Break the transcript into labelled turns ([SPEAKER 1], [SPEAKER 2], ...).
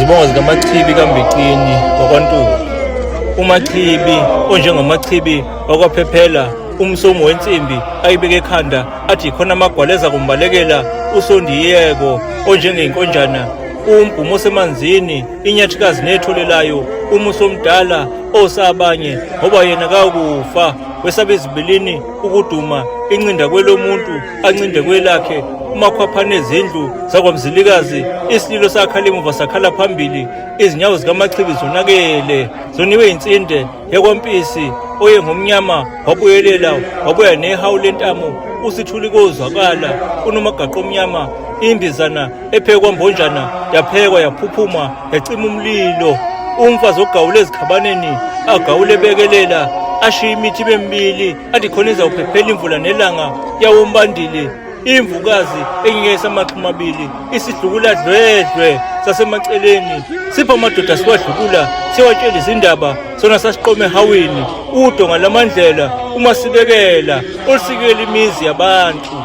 [SPEAKER 1] Izibongo zikaMachibi kaMbicini wakwaNtuli. uMachibi onjengoMachibi wakwaphephela umsomo wensimbi ayibeke ekhanda athi khona amagwaleza kumbalekela usondiyeko onjengeyinkonjana umbhumo osemanzini inyathikazi netholelayo umuso omdala osabanye ngoba yena kakufa wesaba izibilini ukuduma incinda kwelomuntu ancinde kwelakhe umakhwaphane ezindlu zakwamzilikazi isililo sakhala emuva sakhala phambili izinyawo zikaMachibi zonakele zoniwe insinde yakwaMpisi oye ngomnyama wabuyelela wabuya nehawu lentamo usithuli kozwakala unomagaqo omnyama imbizana ephekwa mbonjana yaphekwa yaphuphuma yacima umlilo umfazi ogawule ezikhabaneni agawule ebekelela ashiya imithi bemibili athi khona izawuphephela imvula nelanga yawombandile imvukazi engingesa amaxhuma amabili isihlukula dlwedlwe sasemaceleni sipha amadoda siwadlukula siwatshela izindaba sona sasiqome ehawini udonga lamandlela uma sibekela olusikela imizi yabantu.